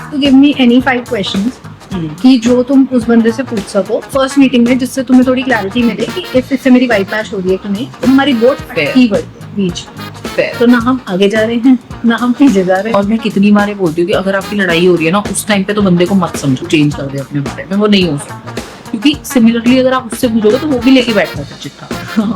Have to give me any 5 questions कि जो तुम उस बंदे से पूछ सको फर्स्ट मीटिंग में, जिससे तुम्हें थोड़ी क्लैरिटी मिले कि इफ इससे मेरी वाइब मैच हो रही है कि नहीं। तो हमारी बोट की बीच तो ना हम आगे जा रहे हैं ना हम पीछे जा रहे हैं। और मैं कितनी बार बोलती हूँ कि अगर आपकी लड़ाई हो रही है ना, उस टाइम पे तो बंदे को मत समझो, चेंज कर दे अपने बारे में, वो नहीं हो सकता। क्योंकि सिमिलरली अगर आप उससे पूछोगे तो वो भी लेके बैठता है चिट्ठा।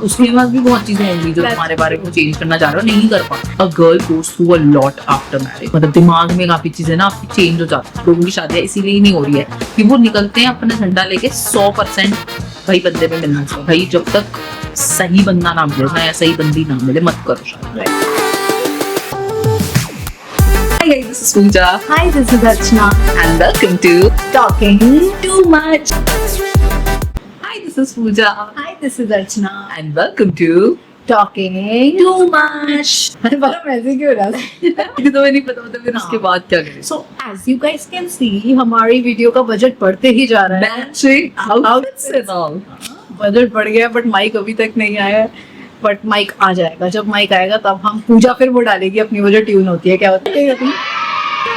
उसके पास भी बहुत चीजें होंगी जो तुम्हारे बारे में चेंज करना चाह रहे हो, नहीं कर पा। A girl goes through a lot after marriage, मतलब दिमाग में काफी चीजें ना आपकी चेंज हो जाती है। लोगों की शादियां इसीलिए नहीं हो रही है कि वो निकलते हैं अपना झंडा लेके 100% भाई बंदे पे मिलना चाहिए। भाई जब तक सही बंदा ना मिले ना, या सही बंदी ना मिले, मत करो शादी। Hi guys, this is Pooja. Hi, this is Archana. And welcome to Talking Too Much. Hi, this is Pooja. Hi, this is Archana. And welcome to Talking Too Much. बड़ा मैसेज क्यों रहा है? मुझे तो नहीं पता होता फिर उसके बाद क्या करें। So as you guys can see, हमारी वीडियो का बजट बढ़ते ही जा रहा है। Matching outfits and all. Budget बढ़ गया बट माइक अभी तक नहीं आया है। बट माइक आ जाएगा, जब माइक आएगा तब हम पूजा फिर वो डालेगी अपनी, वो जो ट्यून होती है, क्या होता है अपनी?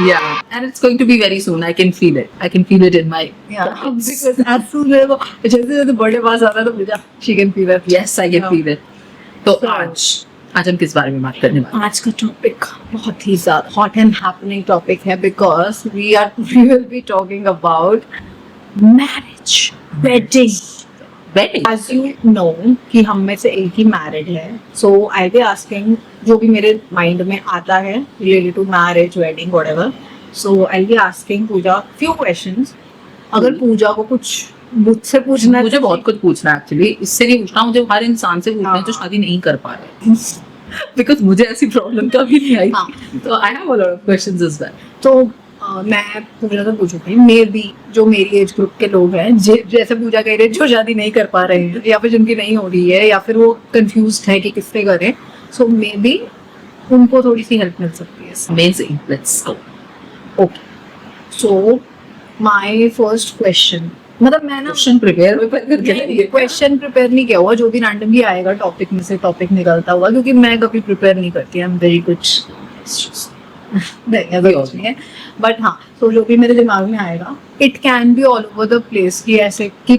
Yeah, and it's going to be very soon. I can feel it. I can feel it in my. Because as soon as वो जैसे बर्थडे पास आता है तो पूजा she can feel it. Yes, I can feel it. तो आज हम किस बारे में बात करने वाले हैं? आज का टॉपिक बहुत ही ज्यादा हॉट एंड हैपनिंग टॉपिक है, because we will be talking about marriage, wedding. As you know कि हम में से एक ही मैरिड है, so I'll be asking जो भी मेरे माइंड में आता है related to marriage, wedding, whatever. So I'll be asking Puja few questions. अगर पूजा को कुछ मुझसे पूछना है, मुझे बहुत कुछ पूछना है एक्चुअली। इससे नहीं पूछना, मुझे हर इंसान से पूछना है जो शादी नहीं कर पा रहे। बिकॉज मुझे ऐसी प्रॉब्लम कभी नहीं आई। तो I have a lot of questions as well. तो मैं पूजा से पूछूंगी, मे बी जो मेरी एज ग्रुप के लोग हैं, जैसे पूजा कह रहे हैं, जो शादी नहीं कर पा रहे हैं या फिर जिनकी नहीं हो रही है या फिर वो कंफ्यूज्ड है कि किससे करें, सो मे बी उनको थोड़ी सी हेल्प मिल सकती है। Amazing. Let's go. Okay, so my first question, मतलब मैं ना क्वेश्चन प्रिपेयर क्वेश्चन प्रिपेयर नहीं किया हुआ, जो भी रैंडमली आएगा टॉपिक में से टॉपिक निकलता हुआ, क्योंकि मैं कभी प्रिपेयर नहीं करती, आई एम वेरी गुड। नहीं ऐसा कुछ नहीं है, बट हाँ, तो जो भी मेरे दिमाग में आएगा, it can be all over the place कि ऐसे कि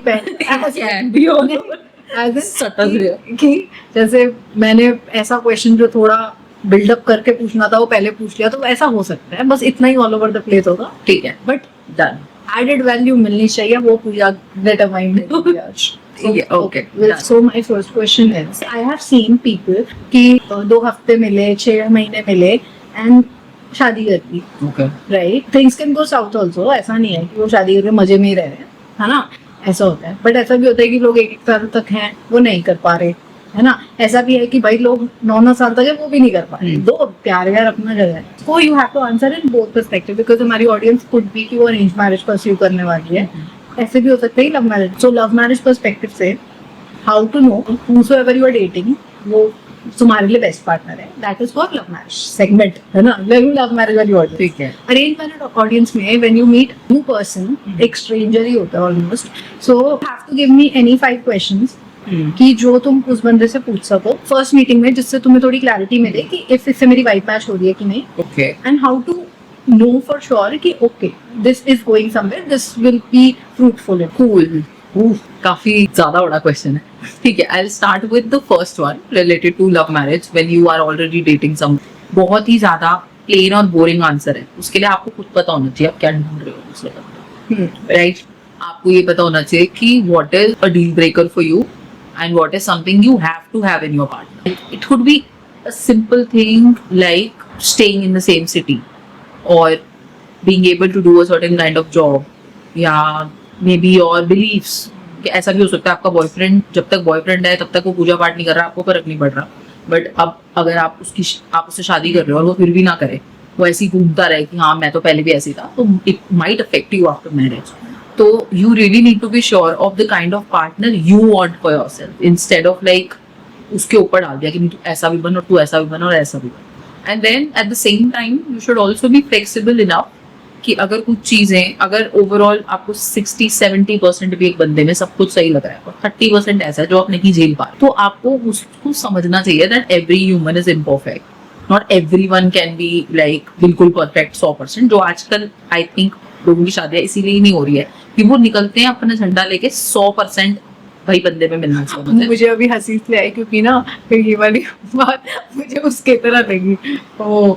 कि जैसे मैंने ऐसा क्वेश्चन जो थोड़ा बिल्डअप करके पूछना था वो पहले पूछ लिया, तो ऐसा हो सकता है, बस इतना ही ऑल ओवर द प्लेस होगा। ठीक है, बट डन। एडेड वैल्यू मिलनी चाहिए, वो पूजा डिटरमाइन आज। Okay. So my first question is, I have seen people कि 2 हफ्ते मिले, 6 महीने मिले एंड शादी कर ली, right? Things can go south also, ऐसा नहीं है कि वो शादी करके मजे में ही रह रहे हैं, है ना? ऐसा होता है, बट ऐसा भी होता है कि लोग 1 साल तक हैं वो नहीं कर पा रहे, है ना? ऐसा भी है कि भाई लोग 9 साल तक है वो भी नहीं कर पा रहे। दो प्यार व्यार अपना जगह है, so you have to answer in both perspective, because हमारी ऑडियंस कुड बी कि वो अरेंज मैरिज परस्यू करने वाली है, ऐसे भी हो सकता है love marriage. So love marriage perspective से, how to know whosoever you are dating वो तुम्हारे लिए बेस्ट पार्टनर है, that is for love marriage segment, है ना? लव मैरिज वाली ऑडियंस। ठीक है। अरेंज मैरिज ऑडियंस में when you meet new person, एक स्ट्रेंजर ही होता है almost, so have to give me any 5 questions कि जो तुम उस बंदे से पूछ सको फर्स्ट मीटिंग में, जिससे तुम्हें थोड़ी क्लैरिटी मिले कि इफ इससे मेरी वाइब मैच हो रही है कि नहीं। Okay. And how to know for sure कि okay this is going somewhere, this will be fruitful. Cool. काफी ज्यादा बड़ा क्वेश्चन है। ठीक है, I will start with the first one related to love marriage when you are already dating some. बहुत ही ज्यादा प्लेन और बोरिंग आंसर है, उसके लिए आपको खुद पता होना चाहिए आप क्या ढूंढ रहे हो उसके, राइट? आपको ये पता होना चाहिए कि what is a deal breaker for you and what is something you have to have in your partner. It could be a simple thing like staying in the same city और being able to do a certain kind of job, या may be your beliefs. ऐसा भी हो सकता है आपका boyfriend, जब तक बॉयफ्रेंड है तब तक वो पूजा पाठ नहीं कर रहा, आपको फर्क नहीं पड़ रहा, बट अब अगर आप उससे शादी कर रहे हो और वो फिर भी ना करे, वो ऐसे ही घूमता रहे कि हाँ मैं तो पहले भी ऐसी था, तो it might affect you after marriage. तो you really need to be sure of the kind of partner you want for yourself, instead of like उसके ऊपर डाल दिया कि नहीं तू ऐसा भी बन और तू ऐसा भी बन और ऐसा भी बन। And then at the same time you should also be flexible enough कि अगर कुछ चीजें, अगर ओवरऑल आपको 60-70% भी एक बंदे में सब कुछ सही लग रहा है और 30% ऐसा है जो आप नहीं झेल पा रहे, तो आपको उसको समझना चाहिए that every human is imperfect not everyone can be like बिल्कुल परफेक्ट 100%, जो आजकल आई थिंक लोगों की शादियां इसीलिए ही नहीं हो रही है कि वो निकलते हैं अपना झंडा लेके 100% भाई बंदे में मिलना चाहिए। मुझे अभी हंसी इसलिए आई क्योंकि ना फिर ये वाली बात मुझे उसके तरह लगी। ओ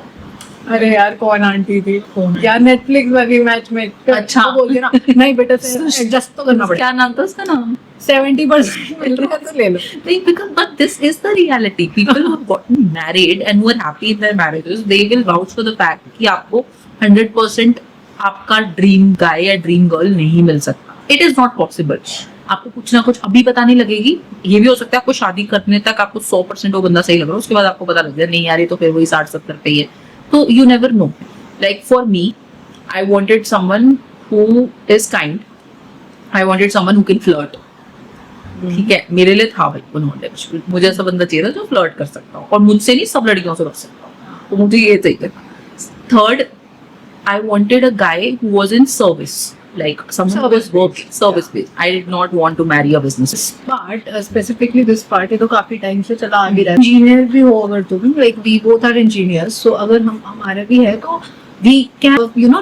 अरे यार कौन आंटी थी यार नेटफ्लिक्स वाली मैच में, अच्छा। तो बोलती ना नहीं बेटा एडजस्ट तो करना पड़ेगा, क्या नाम था उसका नाम? 70% मिल रहा है तो ले लो। नहीं, because but this is the reality. People who have gotten married and who are happy in their marriages, they will vouch for the fact कि आपको 100% आपका ड्रीम गाय या ड्रीम गर्ल नहीं मिल सकता. It is not possible. आपको कुछ ना कुछ अभी पता नहीं लगेगी. ये भी हो सकता है आपको शादी करने तक आपको 100% वो बंदा सही लग रहा है, उसके बाद आपको पता लग जाए नहीं यार ये तो फिर वही 60-70 पे ही है. तो you never know. Like for me, I wanted someone who is kind. I wanted someone who can flirt. ठीक है, मेरे लिए था भाई उन्होंने, मुझे ऐसा बंदा चाहिए था जो फ्लर्ट कर सकता हो, और मुझसे नहीं सब लड़कियों से कर सकता हूँ, तो मुझे ये चाहिए. Third, I wanted a guy who was in service, like someone who was working service based. I did not want to marry a business. But specifically this part, ये तो काफी टाइम से चला आ भी रहा है. इंजीनियर भी हो अगर तुम, like we both are engineers, so अगर हम हमारा भी है तो we can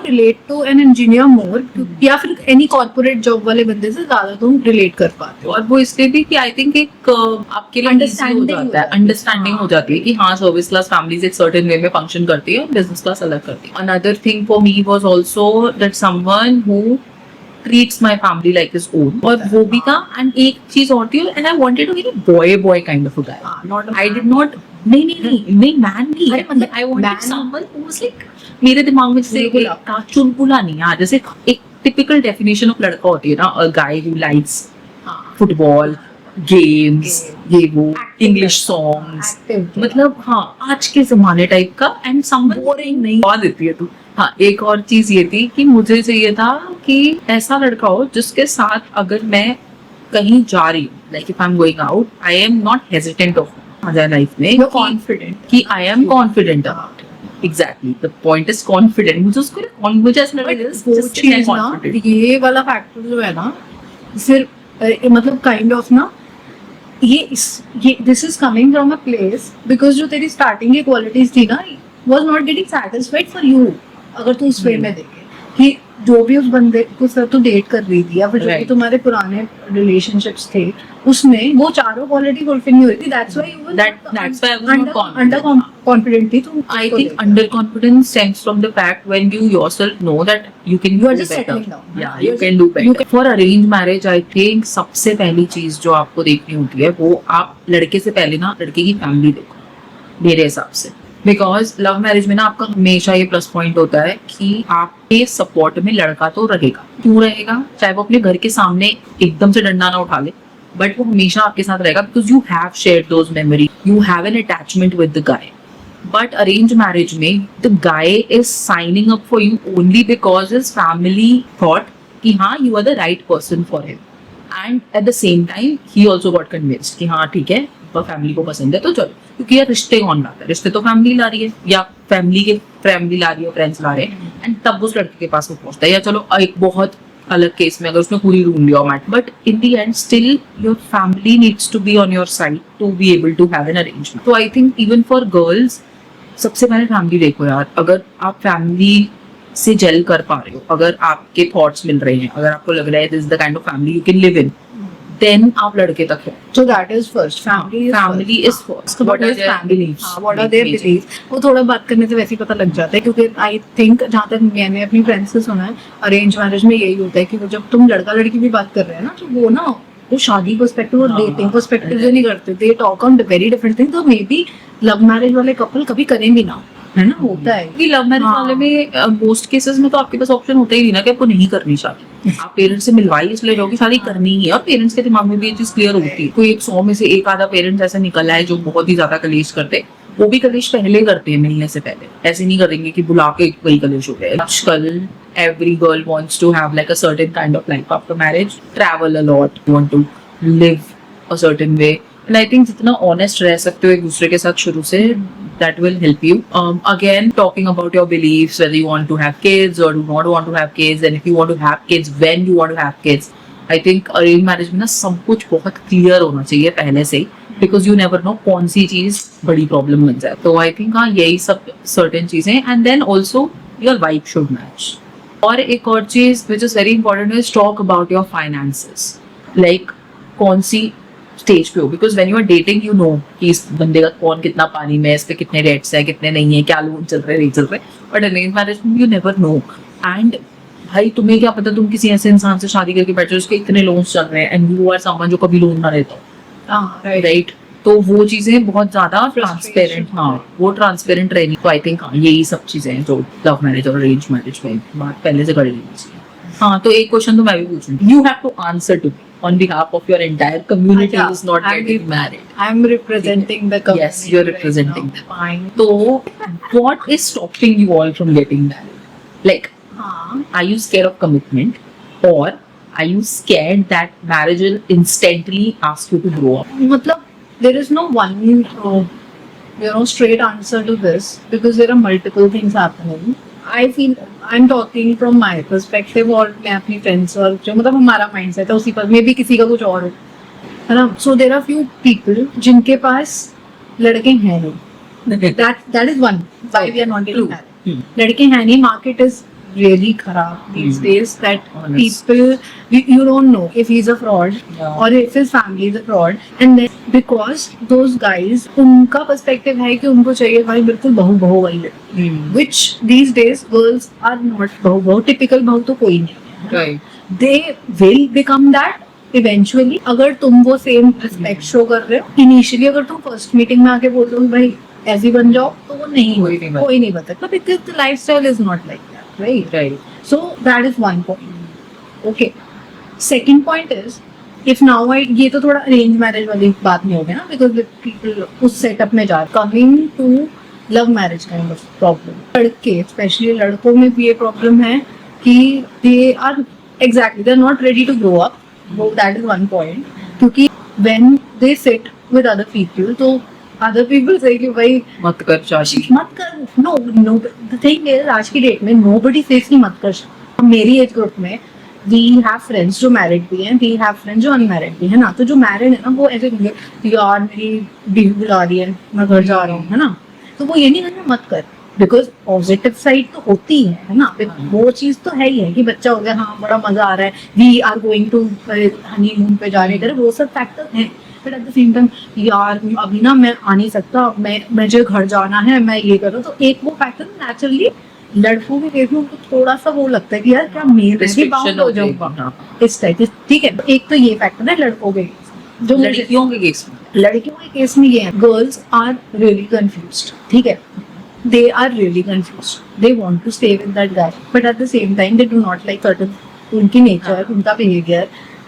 relate to an engineer more, या फिर any corporate job वाले बंदे से ज्यादा तुम relate कर पाते हो. और वो इसलिए भी कि आई थिंक एक आपके लिए Understanding हो जाता है, अंडरस्टैंडिंग हो जाती है कि हाँ सर्विस क्लास फैमिलीज एक सर्टेन वे में फंक्शन करती है और बिजनेस क्लास अलग करती है. Another thing for me was also that someone who treats my family like his own, और वो भी था. एंड एक चीज और थी, and I wanted to be boy kind of a guy. I did not नहीं मैन नहीं, मतलब I wanted someone who was like, मेरे दिमाग में जैसे चुलबुला नहीं. हाँ, जैसे एक टिपिकल डेफिनेशन ऑफ लड़का होती है ना, a guy who likes football, games, ये वो, इंग्लिश सॉन्ग्स, मतलब हाँ आज के जमाने टाइप का. एंड समवन बोरिंग नहीं हुआ देती है तू. हाँ, एक और चीज ये थी कि मुझे चाहिए था कि ऐसा लड़का हो जिसके साथ अगर मैं कहीं जा रही हूँ, like if I am going out, I am not hesitant of life में, कॉन्फिडेंट कि I am confident about. Exactly, the point is confident. मुझे उसको मुझे ऐसा लगा वो चीज ना, ये वाला फैक्टर जो है ना, फिर मतलब काइंड ऑफ ना, ये this is coming from a place because जो तेरी स्टार्टिंग की क्वालिटीज थी ना, was not getting satisfied for you. अगर तू उस वे में देखे कि जो भी उस बंदे को सर तू डेट कर रही थी, या फिर जो भी तुम्हारे पुराने रिलेशनशिप्स थे, उसमें वो चारों क्वालिटी फुलफिल नहीं हो रही थी. That's why you were under confident थी तुम. I think underconfidence stems from the fact when you yourself know that you can do just better. settling down. Yeah, you can do better. For arranged marriage, I think सबसे पहली चीज जो आपको देखनी होती है वो आप लड़के से पहले ना लड़के की फैमिली देखो, मेरे हिसाब से. बिकॉज लव मैरिज में ना आपका हमेशा ये प्लस पॉइंट होता है कि आपके सपोर्ट में लड़का तो रहेगा. क्यों रहेगा? चाहे वो अपने घर के सामने एकदम से डंडा ना उठा ले, बट वो हमेशा आपके साथ रहेगा because you have shared those memory, you have an attachment with the guy. But arranged marriage में the guy is signing up for you only because his family thought कि हाँ you are the right person for him, and at the same time he also got convinced कि हाँ ठीक है family को पसंद है तो चलो. क्योंकि यार रिश्ते कौन लाता है? रिश्ते तो फैमिली ला रही है, या फैमिली ला रही है, फ्रेंड्स ला रहे हैं, एंड तब उस लड़के के पास वो पहुंचता है. या चलो एक बहुत अलग केस में अगर उसने पूरी रूम लिया मैट, but in the end still your family needs to be on your side to be able to have an arrangement. तो I think even for girls सबसे पहले फैमिली देखो यार. अगर आप फैमिली से जेल कर पा रहे हो, अगर आपके थॉट्स मिल रहे हैं, अगर आपको लग रहा है this is the kind of family you can live in, then आप लड़के तक हो. So that is first. Family is first. What are their beliefs? What are their beliefs? वो थोड़ा बात करने से वैसे ही पता लग जाता है, क्योंकि I think जहाँ तक मैंने अपनी फ्रेंड्स से सुना है, अरेंज मैरिज में यही होता है कि वो जब तुम लड़का लड़की की बात कर रहे हैं ना, तो वो ना वो शादी पर्सपेक्टिव और डेटिंग पर्सपेक्टिव से नहीं करते. They talk on very different thing. तो मे बी लव मैरिज वाले कपल कभी करेंगे ना, है ना, होता है कि लव मैरिज वाले में मोस्ट केसेस में तो आपके पास ऑप्शन होता ही नहीं ना कि आपको नहीं करनी शादी. आप पेरेंट्स से मिलवाई इसलिए रहोगे शादी करनी ही है, और पेरेंट्स के दिमाग में भी ये चीज क्लियर होती है. कोई 100 में से एक आधा पेरेंट्स ऐसा निकला है जो बहुत ही ज्यादा कलेश करते, वो भी कलेश पहले करते हैं मिलने से पहले. ऐसे नहीं करेंगे कि बुला के वही कलेश हो गया. आजकल every girl wants to have like a certain kind of life after marriage, travel a lot, want to live a certain way, and I think जितना honest रह सकते हो एक दूसरे के साथ शुरू से, that will help you. Again, talking about your beliefs, whether you want to have kids or do not want to have kids, and if you want to have kids, when you want to have kids. I think arranged marriage में ना सब कुछ बहुत clear होना चाहिए पहले से ही, because you never know कौन सी चीज बड़ी प्रॉब्लम बन जाए. तो आई थिंक हाँ यही सब सर्टेन चीजें. And then also your vibe should match. और एक और चीज which is very important is talk about your finances. Like कौन सी स्टेज पे हो, because when you are dating you know कि इस बंदे का कौन कितना पानी में है, इस पे कितने डेट्स है कितने नहीं है, क्या लोन चल रहे नहीं चल रहे. But arrange marriage you never know. And भाई तुम्हें क्या पता, तुम किसी ऐसे इंसान से शादी करके बैठे हो उसके इतने लोन्स चल रहे हैं एंड यू आर समवन जो कभी लोन ना लेता हो. राइट. तो वो चीजें बहुत ज्यादा ट्रांसपेरेंट, हाँ वो ट्रांसपेरेंट रहनी. तो आई थिंक हाँ यही सब चीजें हैं जो लव मैरिज और अरेंज मैरिज में बात पहले से कर लेनी चाहिए. हाँ तो एक क्वेश्चन तो मैं भी पूछूंगी. You have to answer to on behalf of your entire community who is not getting married. I'm representing the community. Yes, you're representing right them. Fine. So, what is stopping you all from getting married? Like, are you scared of commitment, or are you scared that marriage will instantly ask you to grow up? मतलब there is no one straight answer to this because there are multiple things happening. I feel I'm talking from my perspective और मैं अपनी friends और जो मतलब हमारा mindset है उसी पर मे भी किसी का कुछ और हो, है ना. So there are few people जिनके पास लड़के हैं नहीं. That is one why we are not getting married. लड़के हैं नहीं. Market is really खराब these days that people you don't know if he's a fraud or if his family is a fraud. And then because those guys उनका perspective है कि उनको चाहिए भाई बिल्कुल बहू वाली लड़की, which these days girls are not बहू typical बहू तो कोई नहीं है. Right. They will become that eventually. अगर तुम वो same respect show कर रहे हो initially, अगर तुम first meeting में आके बोल दो भाई ऐसी बन जाओ तो वो कोई नहीं बता because the lifestyle is not like that. Right. So that is one point. Okay. Second point is, if now ये तो थोड़ा arranged marriage वाली बात नहीं हो गया ना, because the people उस setup में जा रहे. Coming to love marriage kind of problem. लड़के, especially लड़कों में भी ये problem है कि they are not ready to grow up. So that is one point. क्योंकि when they sit with other people, तो other people say कि भाई मत कर शादी, मत कर. No, the thing is आज की डेट में nobody says कि मत कर. मेरी एज ग्रुप में we have friends जो मैरिड भी हैं, we have friends जो अनमैरिड भी है ना. तो जो मैरिड है ना वो ऐसे कहेंगे यार मेरी बीवी बुला रही है मैं घर जा रहा हूँ, है ना. तो वो ये नहीं कहना मत कर, बिकॉज पॉजिटिव साइड तो होती है ना. वो चीज तो है ही है कि बच्चा हो गया, हाँ बड़ा मजा आ रहा है, we are going to honeymoon पे जा रहे हैं, वो सब फैक्टर हैं. But at the same time यार अभी ना मैं आ नहीं सकता, मुझे घर जाना है, मैं ये करूँ. तो एक वो फैक्टर नेचुरली लड़कों के केस में उनको थोड़ा सा वो लगता है कि यार क्या मैं भी बाउंड हो जाऊंगा इस टाइप. ठीक है, एक तो ये फैक्टर है लड़कों के केस. जो लड़कियों के केस में ये है गर्ल्स आर रियली कंफ्यूज्ड. ठीक है, they are really confused. They want to stay with that guy, but at the same time they do not like certain उनकी nature, उनका behavior,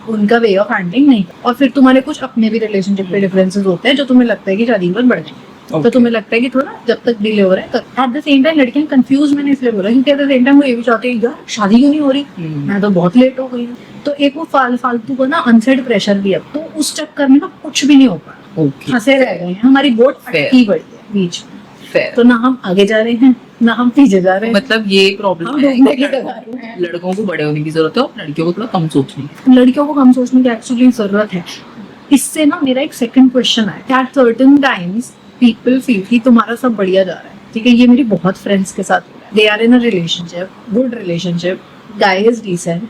उनका वे ऑफ हैंडलिंग नहीं. और फिर तुम्हारे कुछ अपने भी रिलेशनशिप पे डिफरेंसेस होते हैं जो तुम्हें लगता है कि शादी पर बढ़ जाएंगे. तो तुम्हें लगता है कि थोड़ा जब तक डिले हो रहा है. एट द सेम टाइम लड़कियां कंफ्यूज मैंने इसलिए बोला क्योंकि एट द सेम टाइम वो ये भी चाहते हैं यार शादी क्यों नहीं हो रही, मैं तो बहुत लेट हो गई हूँ. तो एक वो फालतू का ना अनसेड प्रेशर भी है. तो उस चक्कर में ना कुछ भी नहीं हो पा, फंसे रह गए हैं. हमारी बोट अटकी पड़ी है बीच में. तो ना हम आगे जा रहे हैं ना हम पीछे जा रहे हैं. मतलब ये प्रॉब्लम है. लड़कों को बड़े होने की जरूरत है और लड़कियों को थोड़ा कम सोचने की. लड़कियों को कम सोचने की एक्चुअली जरूरत है. इससे ना मेरा एक सेकंड क्वेश्चन है. At certain times people feel कि तुम्हारा सब बढ़िया जा रहा है. ठीक है, ये मेरी बहुत फ्रेंड्स के साथ हुआ है. They are in a relationship, good relationship, guy is decent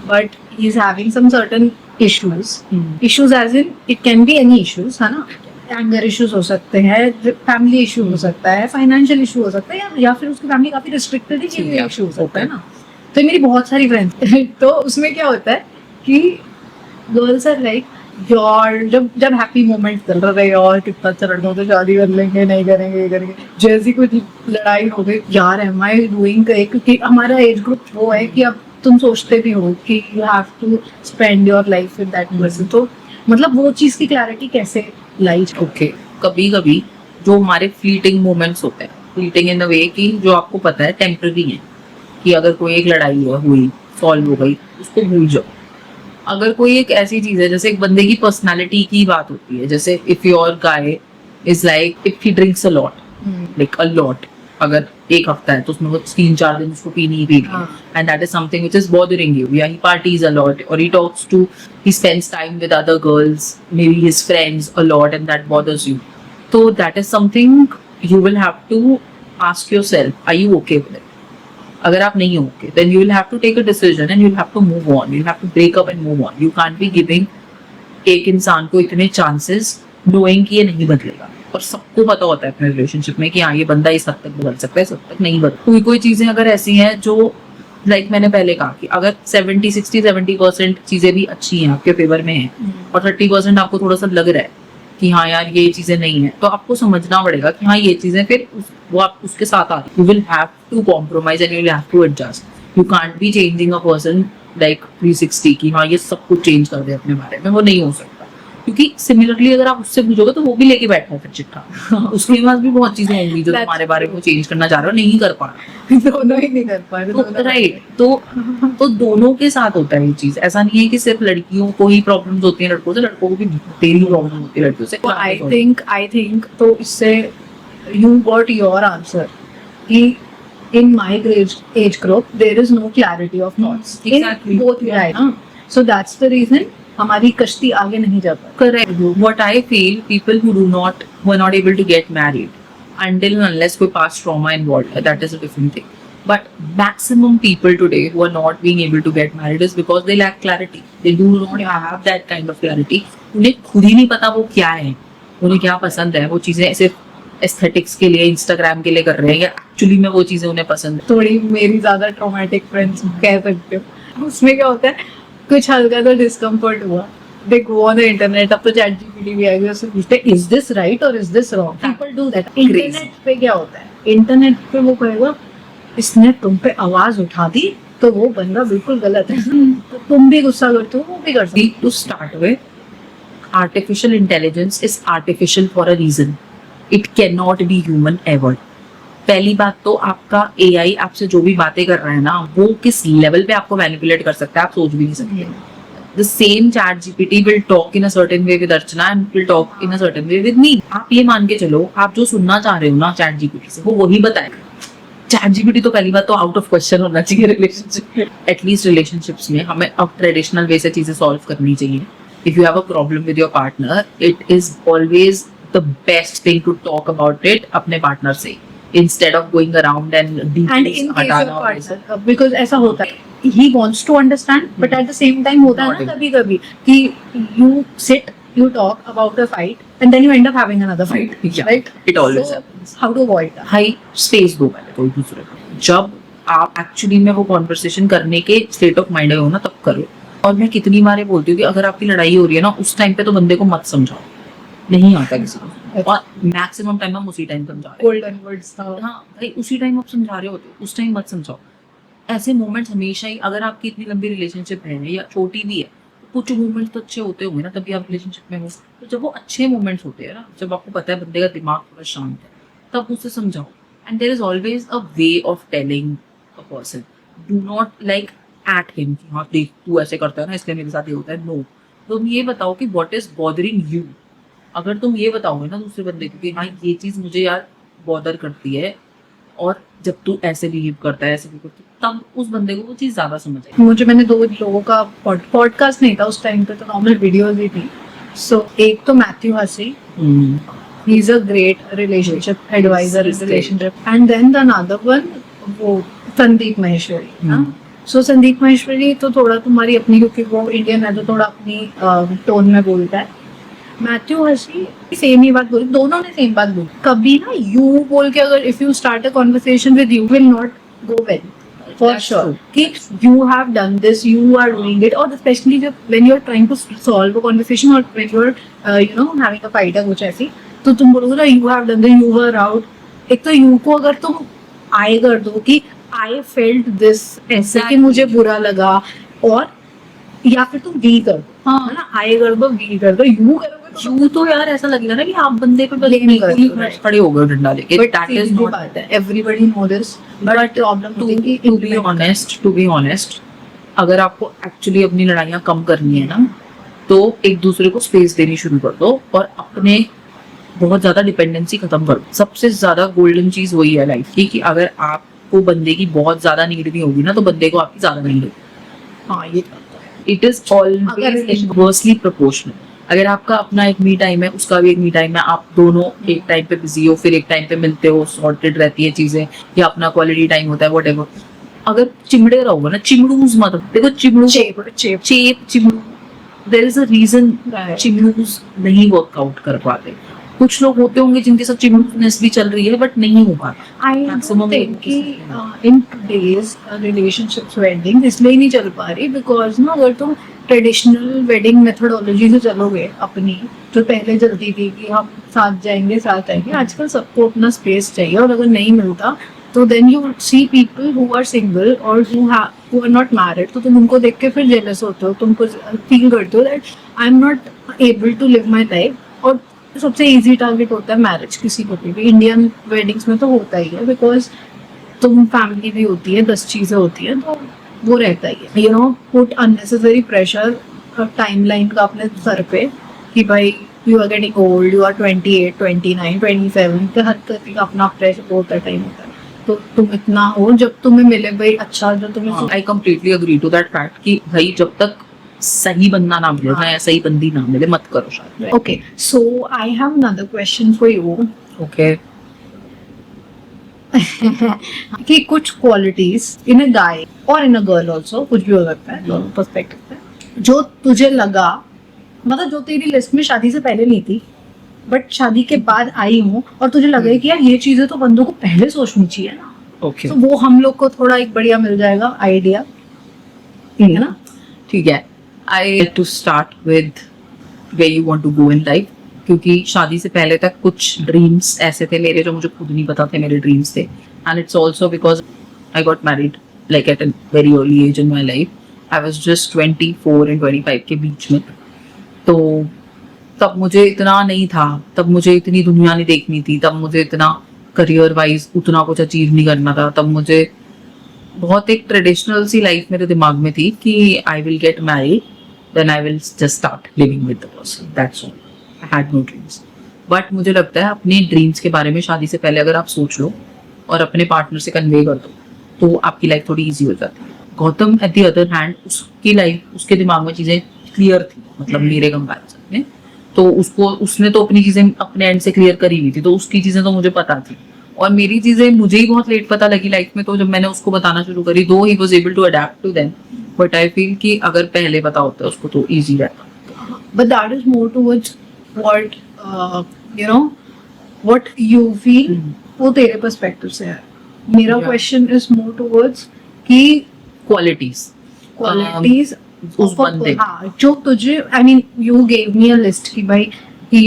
but he is having some certain issues as in it can be any issues, है ना. एंगर इश्यूज हो सकते हैं, फैमिली इशू हो सकता है, फाइनेंशियल इशू हो सकता है, या फिर उसकी फैमिली काफी रिस्ट्रिक्टेड इशू हो सकता है ना. तो मेरी बहुत सारी फ्रेंड्स तो उसमें क्या होता है कि गर्ल्स आर लाइक यार जब हैप्पी मोमेंट चल रहा है यार कितना अच्छा लड़का तो शादी कर लेंगे, नहीं करेंगे, ये करेंगे. जैसी कुछ लड़ाई हो गई यार एम आई डूइंग, क्योंकि हमारा एज ग्रुप वो है कि अब तुम सोचते भी हो कि you have to spend your life with that person. तो मतलब वो चीज की क्लैरिटी कैसे लाइफ. ओके, कभी कभी जो हमारे फ्लीटिंग मोमेंट्स होते हैं, फ्लीटिंग इन द वे कि जो आपको पता है टेम्पररी है, कि अगर कोई एक लड़ाई हुई सॉल्व हो गई उसको भूल जाओ. अगर कोई एक ऐसी चीज है जैसे एक बंदे की पर्सनालिटी की बात होती है, जैसे if your guy is like if he drinks a lot, like a lot, अगर एक हफ्ता है तो उसमें वो 3-4 दिन उसको पी नहीं पी हाँ। And that is something which is bothering you, या ही पार्टीज अ लॉट और he talks to, he spends time with other girls, maybe his friends a lot, and that bothers you. So that is something you will have to ask yourself, are you okay with it? अगर आप नहीं हो okay, then you will have to take a decision and you'll have to move on. You'll have to break up and move on. You can't be giving एक इंसान को इतने chances knowing कि ये नहीं बदलेगा. और सबको पता होता है अपने रिलेशनशिप में कि हाँ ये बंदा इस हद तक बदल सकता है, इस हद तक नहीं बदल. कोई कोई चीजें अगर ऐसी हैं जो लाइक मैंने पहले कहा कि अगर 70% चीजें भी अच्छी हैं, आपके फेवर में हैं, और 30% आपको थोड़ा सा लग रहा है कि हाँ यार ये चीजें नहीं है, तो आपको समझना पड़ेगा कि हाँ ये चीजें फिर वो आप उसके साथ आ रही. You will have to compromise and you will have to adjust. You can't be changing a person like 360 कि हाँ ये सब कुछ चेंज कर दे अपने बारे में, वो नहीं हो सकता. क्योंकि सिमिलरली अगर आप उससे पूछोगे तो वो भी लेके बैठा है फिर चिट्ठा. उसके पास भी बहुत चीजें होंगी जो तुम्हारे बारे में चेंज करना चाह रहे हो, नहीं कर पा रहे. दोनों ही नहीं कर पा रहे. राइट. तो दोनों के साथ होता है ये चीज. ऐसा नहीं है कि सिर्फ लड़कियों को ही प्रॉब्लम्स होती हैं, लड़कों से, लड़कों को भी तेरी प्रॉब्लम होती है लड़कियों से. आई थिंक तो इससे यू गॉट योर आंसर कि in my age group there is no clarity of thoughts. Exactly. In both ways. So that's the reason हमारी कश्ती आगे नहीं जा पाती. Correct. What I feel, people who are not able to get married until and unless कोई past trauma involved है, that is a different thing. But maximum people today who are not being able to get married is because they lack clarity. They do not have that kind of clarity. उन्हें खुद ही नहीं पता वो क्या है, उन्हें क्या पसंद है. वो चीजें सिर्फ एस्थेटिक्स के लिए, इंस्टाग्राम के लिए कर रहे हैं, या एक्चुअली में वो चीजें उन्हें पसंद है. थोड़ी मेरी ज्यादा ट्रॉमेटिक फ्रेंड्स कह सकते हो. उसमें क्या होता है, कुछ हल्का सा डिस्कम्फर्ट हुआ, they go on the internet, अब तो ChatGPT भी आ गया, उससे पूछते हैं is this right or is this wrong. People do that. Internet पे क्या होता है, इंटरनेट पे वो कहेगा इसने तुम पे आवाज उठा दी तो वो बंदा बिल्कुल गलत है. तो तुम भी गुस्सा करते हो, वो भी कर सकते हो. To start with, artificial intelligence is artificial for a reason. It cannot be human ever. पहली बात तो आपका AI आपसे जो भी बातें कर रहा है ना, वो किस लेवल पे आपको मैनिपुलेट कर सकता है आप सोच भी नहीं सकते. The same ChatGPT will talk in a certain way with Archana and will talk in a certain way with me. आप ये मान के चलो, आप जो सुनना चाह रहे हो ना ChatGPT से, वो वही बताएगा. ChatGPT तो पहली बात तो आउट ऑफ क्वेश्चन होना चाहिए रिलेशनशिप में. एटलीस्ट रिलेशनशिप्स में हमें अब ट्रेडिशनल वे से चीजें सॉल्व करनी चाहिए. If you have a problem with your partner, it is always the best thing to talk about it अपने पार्टनर से, instead of going around and And in case of हटाना. partner, because ऐसा होता है, he wants to understand, but at the same time होता है ना कभी कभी कि you sit, you talk about a fight, and then you end up having another fight. Yeah, right? it always So, happens. how to avoid that? High space दो पहले कोई दूसरे को. जब आप एक्चुअली में वो कॉन्वर्सेशन करने के स्टेट ऑफ माइंड हो ना, तब करो. और मैं कितनी बार बोलती हूँ कि अगर आपकी लड़ाई हो रही है ना, उस टाइम पे तो बंदे को मत समझाओ, नहीं आता किसी को. और मैक्सिमम टाइम हम उसी टाइम समझा रहे हैं. Golden words. हाँ भाई, उसी टाइम आप समझा रहे होते हो, उस टाइम मत समझाओ. ऐसे मोमेंट्स हमेशा ही, अगर आपकी इतनी लंबी रिलेशनशिप है या छोटी भी है, तो कुछ मोमेंट्स तो अच्छे होते होंगे ना, तभी आप रिलेशनशिप में हो. तो जब वो अच्छे मोमेंट्स होते हैं ना, जब आपको पता है बंदे का दिमाग थोड़ा शांत है, तब उसे समझाओ. And there is always a way of telling a person. Do not like at him कि हाँ देख तू ऐसे करता है ना इसलिए मेरे साथ ये होता है. नो, तुम ये बताओ कि व्हाट इज बॉदरिंग यू. अगर तुम ये बताओगे ना दूसरे बंदे को कि हाँ ये चीज मुझे यार बॉदर करती है, और जब तू ऐसे बिहेव करता है, ऐसे बिहेव करता है, तब उस बंदे को वो चीज ज्यादा समझ आएगी. मुझे, मैंने 2 लोगों का पॉडकास्ट नहीं था उस टाइम पे, तो नॉर्मल वीडियोस ही थी. सो एक तो Matthew Hussey, he is a great relationship advisor in relationship, and then the another one वो संदीप महेश्वरी. सो संदीप महेश्वरी तो थोड़ा तुम्हारी अपनी, क्योंकि वो इंडियन है तो थोड़ा अपनी टोन में बोलता है. मैथ्यू हसी सेम ही बात बोली, दोनों ने सेम बात बोली. कभी ना यू बोल के, अगर if you start a conversation with you will not go well for That's sure true. कि you have done this, you are doing it. और स्पेशली जब when you are trying to solve a conversation, और when you are you know having a fight या कुछ ऐसी, तो तुम बोलोगे ना you have done this, you were out. एक तो यू को अगर तुम आई कर दो कि आई फेल्ट दिस, ऐसे कि मुझे बुरा लगा, और या फिर तुम वी कर दो, हाँ है ना, आई कर दो, वी कर दो. यू करोगे यू तो यार ऐसा लगेगा ना कि आप बंदे पे बस Blame बिल्कुल ही करते हो, right. खड़े हो गए डंडा लेके. But दैट इज सीधी नॉट. बात है, everybody know this, but problem टू होती है कि टू बी ऑनेस्ट, अगर आपको एक्चुअली अपनी लड़ाइयाँ कम करनी है ना, तो एक दूसरे को स्पेस देनी शुरू कर दो, और अपने बहुत ज्यादा डिपेंडेंसी खत्म कर दो। सबसे ज्यादा गोल्डन चीज वही है लाइफ की, कि अगर आपको बंदे की बहुत ज्यादा नीड नहीं होगी ना, तो बंदे को आपकी ज्यादा नीड होगी। हाँ ये it is always inversely proportional. अगर आपका अपना एक मी टाइम है, उसका भी एक मी टाइम है, आप दोनों एक टाइम पे बिजी हो, फिर एक टाइम पे मिलते हो, सॉर्टेड रहती है चीजें, या अपना क्वालिटी टाइम होता है, व्हाटएवर। अगर चिमड़े रहोगे ना, चिमड़ूज मत देखो, चिमड़ू चेप चिमड़ू, देयर इज अ रीजन चिमड़ूज नहीं वर्कआउट कर पाते। कुछ लोग होते होंगे जिनके साथ चिमड़ूनेस भी चल रही है, बट नहीं हो पाता। I don't think कि in today's relationships wedding इसलिए ही नहीं चल पा रही बिकॉज ना, अगर तुम ट्रेडिशनल वेडिंग मेथोडोलॉजी से चलोगे अपनी, जो पहले चलती थी कि हम साथ जाएंगे साथ आएंगे, आजकल सबको अपना स्पेस चाहिए, और अगर नहीं मिलता तो then you see people who are single और हु आर नॉट मैरिड, तो तुम उनको देख के फिर जेलस होते हो, तुमको फील करते हो that I am not able to live my life. और सबसे इजी टारगेट होता है मैरिज किसी को भी। इंडियन वेडिंग्स में तो होता ही है, बिकॉज तुम फैमिली भी होती है, 10 चीजें होती हैं, तो वो रहता ही है। You know, put unnecessary pressure timeline का अपने सर पे कि भाई you are getting old, you are 28, 29, 27, तो हर तरह का अपना प्रेशर होता है, टाइम होता है। तो तुम इतना हो जब तुम्हें मिले भाई अच्छा, जो तुम्हें। I completely agree to that fact कि भाई जब तक सही बंदा ना मिले ना, या सही बंदी ना मिले, मत करो शायद। Okay, so I have another question for you. Okay, कि कुछ क्वालिटीज इन अ गाय और इन अ गर्ल ऑल्सो, कुछ भी हो सकता है, दोनों पर्सपेक्टिव से, जो तुझे लगा, मतलब जो तेरी लिस्ट में शादी से पहले नहीं थी बट शादी के बाद आई हूँ, और तुझे लगे कि यार ये चीजें तो बंदों को पहले सोचनी चाहिए ना। ओके, तो वो हम लोग को थोड़ा एक बढ़िया मिल जाएगा आइडिया, ठीक है ना? ठीक है। I to start with way you want to go in life, क्योंकि शादी से पहले तक कुछ ड्रीम्स ऐसे थे मेरे जो मुझे खुद नहीं पता थे मेरे ड्रीम्स थे। And it's also because I got married like at a very early age in my life. I was just 24 and 25 के बीच में। तो तब मुझे इतना नहीं था, तब मुझे इतनी दुनिया नहीं देखनी थी, तब मुझे इतना करियर वाइज उतना कुछ अचीव नहीं करना था। तब मुझे बहुत एक ट्रेडिशनल सी लाइफ मेरे दिमाग में थी कि I will get married, then I will just start living with the person, that's all. I had no dreams. But मुझे लगता है अपने ड्रीम्स के बारे में शादी से पहले अगर आप सोच लो और अपने पार्टनर से कन्वे कर दो, तो आपकी लाइफ थोड़ी ईजी हो जाती है। Gautam at the other hand, उसकी लाइफ, उसके दिमाग में चीजें क्लियर थी, मतलब मेरे कंपैरिजन में। तो उसने तो अपनी चीजें अपने एंड से क्लियर करी हुई थी, तो उसकी चीजें तो मुझे पता थी, और मेरी चीजें मुझे ही बहुत लेट पता लगी लाइफ में। तो जब मैंने उसको बताना शुरू करी, though he was able to adapt to them, but I feel कि अगर पहले पता होता है उसको तो इजी रहता। But that is more towards what you know, what you feel, वो तेरे पर्सपेक्टिव से है। मेरा क्वेश्चन इज मोर टुवर्ड्स कि क्वालिटीज उस बंदे, हाँ, जो तुझे, I mean you gave me a list कि भाई he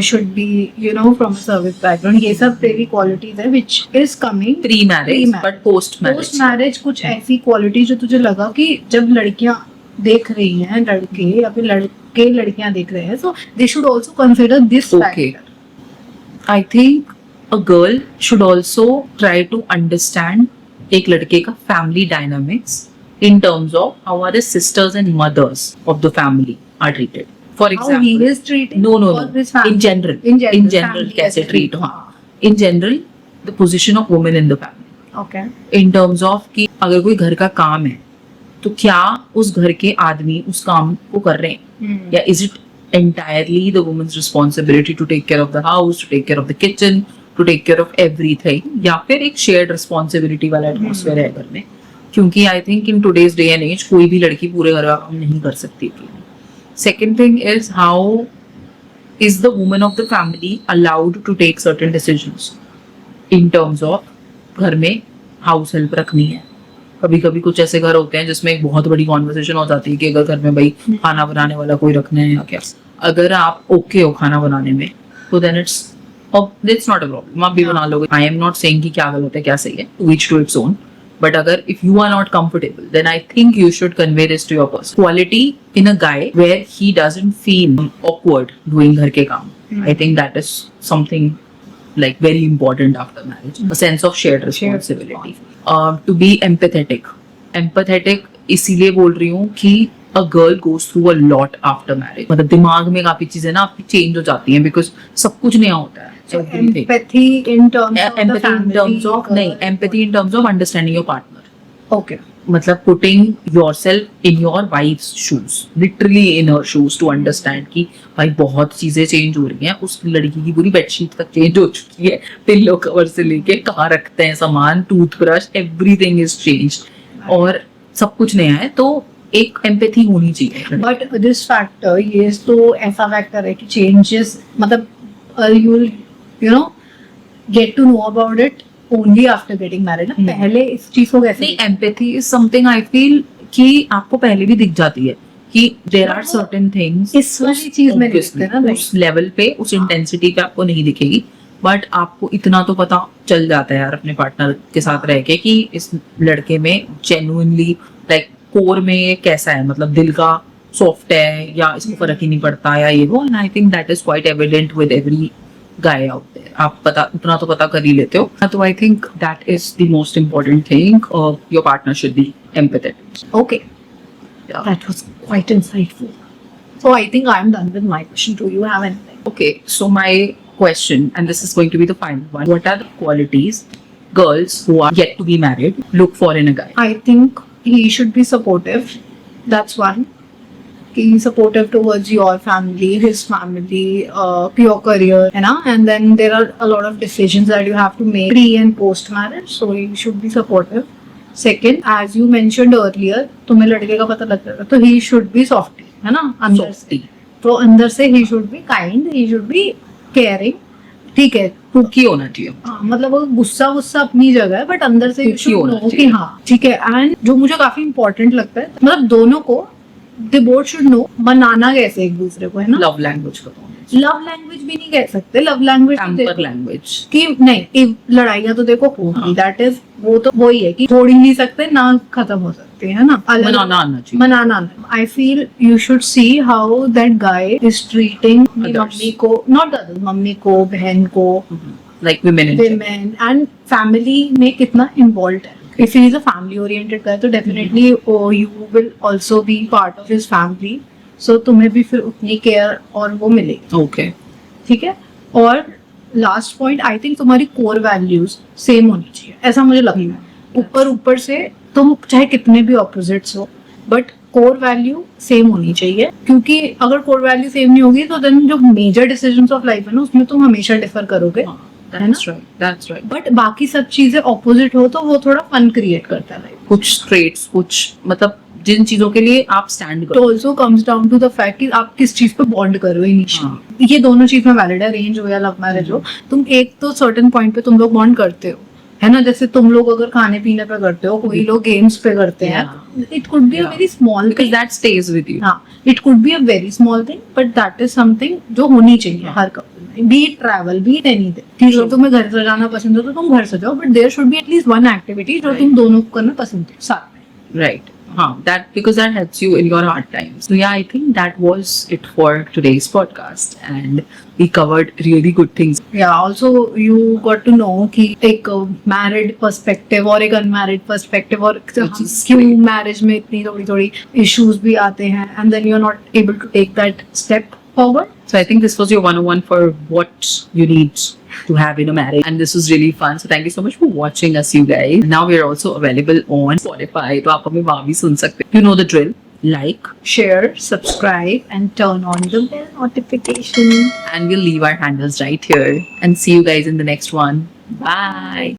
should be, you know, from a service background, ये सब तेरी क्वालिटीज है which is coming pre marriage, but post marriage कुछ ऐसी क्वालिटी जो तुझे लगा कि जब लड़कियां देख रही हैं, लड़के या फिर लड़के लड़कियां देख रहे हैं, so they should also consider this Okay. factor. I think a girl should also try to understand एक लड़के का family dynamics in terms of how are the sisters and mothers of the family are treated. For How example, he is treating no, or his family. in general, family कैसे as a treat, treat. हाँ, in general, the position of women in the family. Okay. In terms of कि अगर कोई घर का काम है, तो क्या उस घर के आदमी उस काम को कर रहे हैं, या is it entirely the woman's responsibility to take care of the house, to take care of the kitchen, to take care of everything, या फिर एक shared responsibility वाला atmosphere है घर में? क्योंकि I think in today's day and age कोई भी लड़की पूरे घर का काम नहीं कर सकती थी। Second thing is, how is the woman of the family allowed to take certain decisions in terms of घर में हाउस हेल्प रखनी है। कभी कभी कुछ ऐसे घर होते हैं जिसमें एक बहुत बड़ी कॉन्वर्सेशन हो जाती है कि अगर घर में भाई खाना बनाने वाला कोई रखना है या क्या। अगर आप ओके हो खाना बनाने में, तो then it's not a problem, आप भी बना लोगे। आई एम नॉट सेइंग कि क्या गलत है क्या सही है, each to its own. But अगर if you are not comfortable, then I think you should convey this to your person. Quality in a guy where he doesn't feel awkward doing घर के काम. I think that is something like very important after marriage. A sense of shared responsibility. To be empathetic. Empathetic इसीलिए बोल रही हूँ कि a girl goes through a lot after marriage. मतलब दिमाग में काफी चीजें ना आपकी चेंज हो जाती हैं because सब कुछ नया होता है. So everything. Empathy in terms of the Empathy in family. terms of नहीं, empathy in terms of understanding your partner. Okay. मतलब putting yourself in your wife's shoes, literally in her shoes to understand कि भाई बहुत चीजें change हो रही हैं. उस लड़की की पूरी बेडशीट तक चेंज हो चुकी है, पिल्लो कवर से लेके कहाँ रखते हैं सामान, टूथब्रश, एवरीथिंग इज चेंज और सब कुछ नया है. तो एक एम्पैथी होनी चाहिए. बट दिस फैक्टर, ये तो ऐसा फैक्टर है कि चेंजेस मतलब you know get to know about it only after getting married. पहले इस चीज को कैसे? नहीं, empathy is something I feel कि आपको पहले भी दिख जाती है कि देयर आर सर्टेन थिंग्स. इस वाली चीज में दिखते हैं ना, उस लेवल पे, उस इंटेंसिटी पे आपको नहीं दिखेगी, बट आपको इतना तो पता चल जाता है यार अपने पार्टनर के साथ रह के कि इस लड़के में जेन्युइनली लाइक कोर में ये कैसा है, मतलब दिल का सॉफ्ट है या इसको फर्क ही नहीं पड़ता या ये वो. And I think that is quite evident with every guy out there. आप पता इतना तो पता कर ही लेते हो. तो I think that is the most important thing. Your partner should be empathetic. Okay, that was quite insightful. So I think I'm done with my question. Do you have anything? Okay, so my question, and this is going to be the final one. What are the qualities girls who are yet to be married look for in a guy? I think he should be supportive. That's one. He's supportive towards your family, his family, your career, you know. And then there are a lot of decisions that you have to make pre and post marriage. So he should be supportive. Second, as you mentioned earlier, तुम्हें लड़के का पता लग जाएगा, तो he should be softy, है ना, अंदर से. Softy. तो अंदर से he should be kind, he should be caring. ठीक है, Cookie होना चाहिए. हाँ, मतलब वो गुस्सा वुस्सा अपनी जगह है, बट अंदर से you Cookie should होना know कि चाहिए. हाँ ठीक है. एंड जो मुझे काफी इंपॉर्टेंट लगता है, मतलब दोनों को they both should know मनाना कैसे एक दूसरे को, है ना. Love language का तो. लव लैंग्वेज भी नहीं कह सकते, लव लैंग्वेज Pamper language. कि नहीं, लड़ाइयाँ तो देखो होगी, दैट इज वो तो वही है कि छोड़ ही नहीं सकते ना, खत्म हो सकते हैं ना. मनाना आना चाहिए. मनाना. I feel you should see how that guy is treating Others. Mummy को, नॉट अदर्स, मम्मी को, बहन को, Like women in general. women and family में कितना involved है. If he is a family oriented guy, तो definitely you will also be part of his family. So तुम्हें भी फिर उतनी care और वो मिलेगी. Okay. ठीक है. और लास्ट पॉइंट, आई थिंक तुम्हारी कोर वैल्यूज सेम होनी चाहिए, ऐसा मुझे लगता है. ऊपर से तुम चाहे कितने भी ऑपोजिट्स हो, बट कोर वैल्यू सेम होनी चाहिए. क्योंकि अगर कोर वैल्यू सेम नहीं होगी तो देन जो मेजर डिसीजंस ऑफ लाइफ है ना, उसमें तुम हमेशा डिफर करोगे. That's right. That's right. But बाकी सब चीजें ऑपोजिट हो तो वो थोड़ा फन क्रिएट करता है लाइफ. कुछ ट्रेट्स, कुछ मतलब जिन चीजों के लिए आप स्टैंड तो करो. Also comes down to the fact कि आप किस चीज पे बॉन्ड करो इनिशियली. ये दोनों चीज में वैलिड है, अरेंज हो या लव मैरिज हो. तुम एक तो सर्टेन पॉइंट पे तुम लोग बॉन्ड करते हो, है ना. जैसे तुम लोग अगर खाने पीने पे करते हो, कोई लोग गेम्स पे करते हैं. It could be a very small Because that stays with you. हाँ, it could be a very small thing, but that is something जो होनी चाहिए हर कपल में. B it travel, B it anything. कि अगर तुम्हें घर सजाना पसंद हो तो तुम घर सजाओ, but there should be at least one activity जो तुम दोनों को करना पसंद है साथ में. Right. That because that helps you in your hard times. So yeah, I think that was it for today's podcast, and we covered really good things. Yeah, also you got to know कि एक married perspective और एक unmarried perspective, और क्यों marriage में इतनी थोड़ी issues भी आते हैं, and then you're not able to take that step forward. So I think this was your 101 for what you need to have in a marriage, and this was really fun. So thank you so much for watching us, you guys. Now we are also available on Spotify, तो आप हमें वहाँ भी सुन सकते हैं. You know the drill. Like, Share, subscribe, and turn on the bell notification. and we'll leave our handles right here. And see you guys in the next one. Bye.